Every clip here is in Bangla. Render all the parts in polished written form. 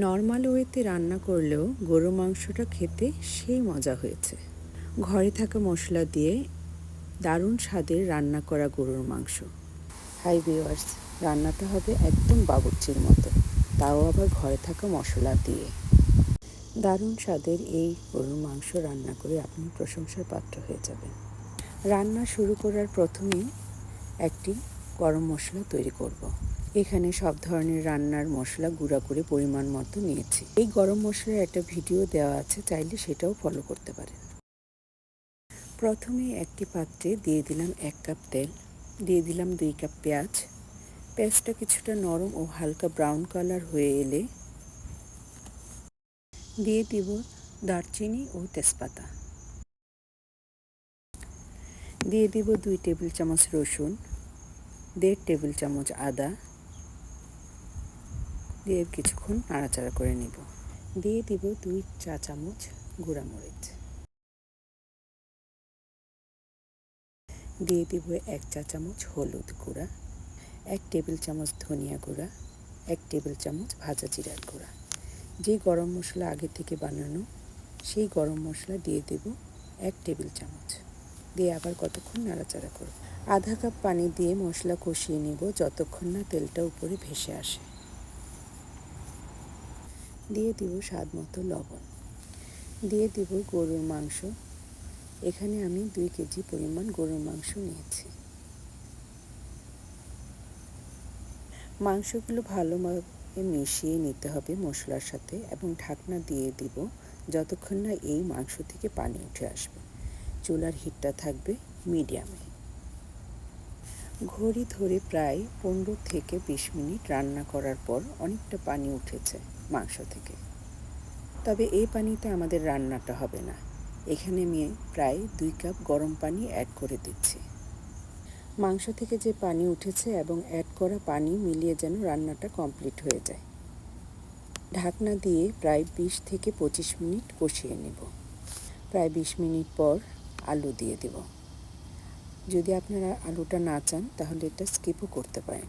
নর্মাল ওয়েতে রান্না করলেও গরু মাংসটা খেতে সেই মজা হয়েছে। ঘরে থাকা মশলা দিয়ে দারুণ স্বাদের রান্না করা গরুর মাংস। হাই ভিউয়ার্স, রান্নাটা হবে একদম বাবুর্চির মতো, তাও আবার ঘরে থাকা মশলা দিয়ে। দারুণ স্বাদের এই গরুর মাংস রান্না করে আপনি প্রশংসার পাত্র হয়ে যাবেন। রান্না শুরু করার প্রথমেই একটি গরম মশলা তৈরি করব। এখানে সব ধরনের রান্নার মশলা গুঁড়া করে পরিমাণ মতো নিয়েছি। এই গরম মশলার একটা ভিডিও দেওয়া আছে, চাইলে সেটাও ফলো করতে পারেন। প্রথমে একটি পাত্রে দিয়ে দিলাম 1 কাপ তেল, দিয়ে দিলাম 2 কাপ পেঁয়াজ। পেঁয়াজটা কিছুটা নরম ও হালকা ব্রাউন কালার হয়ে এলে দিয়ে দিব দারচিনি ও তেজপাতা। দিয়ে দিব 2 টেবিল চামচ রসুন, 1.5 টেবিল চামচ আদা দিয়ে কিছুক্ষণ নাড়াচাড়া করে নিব। দিয়ে দিব 2 চা চামচ গুঁড়া মরিচ, দিয়ে দিব 1 চা চামচ হলুদ গুঁড়া, 1 টেবিল চামচ ধনিয়া গুঁড়া, 1 টেবিল চামচ ভাজা জিরার গুঁড়া। যে গরম মশলা আগে থেকে বানানো, সেই গরম মশলা দিয়ে দেব 1 টেবিল চামচ। দিয়ে আবার কতক্ষণ নাড়াচাড়া করব। আধা কাপ পানি দিয়ে মশলা কষিয়ে নিব যতক্ষণ না তেলটা উপরে ভেসে আসে। দিয়ে দিব স্বাদ মতো লবণ, দিয়ে দিব গরুর মাংস। এখানে আমি 2 কেজি পরিমাণ গরুর মাংস নিয়েছি। মাংসগুলো ভালোভাবে মিশিয়ে নিতে হবে মশলার সাথে এবং ঢাকনা দিয়ে দিব যতক্ষণ না এই মাংস থেকে পানি উঠে আসবে। চুলার হিটটা থাকবে মিডিয়ামে। ঘড়ি ধরে প্রায় 15 থেকে 20 মিনিট রান্না করার পর অনেকটা পানি উঠেছে মাংস থেকে। তবে এই পানিতে আমাদের রান্নাটা হবে না। এখানে আমি প্রায় 2 কাপ গরম পানি অ্যাড করে দিচ্ছি। মাংস থেকে যে পানি উঠেছে এবং অ্যাড করা পানি মিলিয়ে যেন রান্নাটা কমপ্লিট হয়ে যায়। ঢাকনা দিয়ে প্রায় 20 থেকে 25 মিনিট কষিয়ে নেব। প্রায় 20 মিনিট পর আলু দিয়ে দেব। যদি আপনারা আলুটা না চান তাহলে এটা স্কিপও করতে পারেন।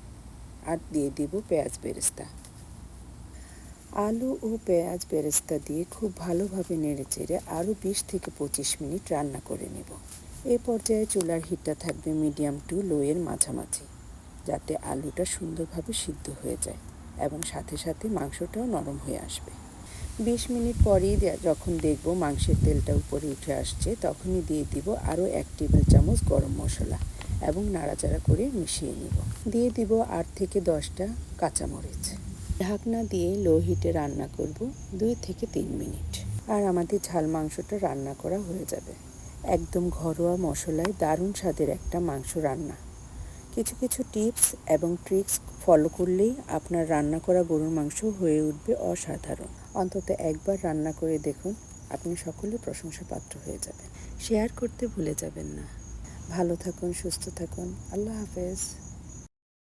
আর দিয়ে দিব পেঁয়াজ বেরেস্তা। আলু ও পেঁয়াজ বেরেস্তা দিয়ে খুব ভালোভাবে নেড়েচেড়ে আরও 20 থেকে 25 মিনিট রান্না করে নেব। এই পর্যায়ে চুলার হিটটা থাকবে মিডিয়াম টু লো এর মাঝামাঝি, যাতে আলুটা সুন্দরভাবে সিদ্ধ হয়ে যায় এবং সাথে সাথে মাংসটাও নরম হয়ে আসবে। 20 মিনিট পরেই যখন দেখব মাংসের তেলটা উপরে উঠে আসছে, তখনই দিয়ে দিব আরও 1 টেবিল চামচ গরম মশলা এবং নাড়াচাড়া করে মিশিয়ে নিব। দিয়ে দিব 8 থেকে 10টা কাঁচামরিচ। ঢাকনা দিয়ে লো হিটে রান্না করব 2 থেকে 3 মিনিট। আর আমাদের ঝাল মাংসটা রান্না করা হয়ে যাবে। একদম ঘরোয়া মশলায় দারুণ স্বাদের একটা মাংস রান্না। কিছু কিছু টিপস এবং ট্রিক্স ফলো করলেই আপনার রান্না করা গরুর মাংস হয়ে উঠবে অসাধারণ। অন্তত একবার রান্না করে দেখুন, আপনি সকলে প্রশংসার পাত্র হয়ে যাবেন। শেয়ার করতে ভুলে যাবেন না। ভালো থাকুন, সুস্থ থাকুন। আল্লাহ হাফেজ।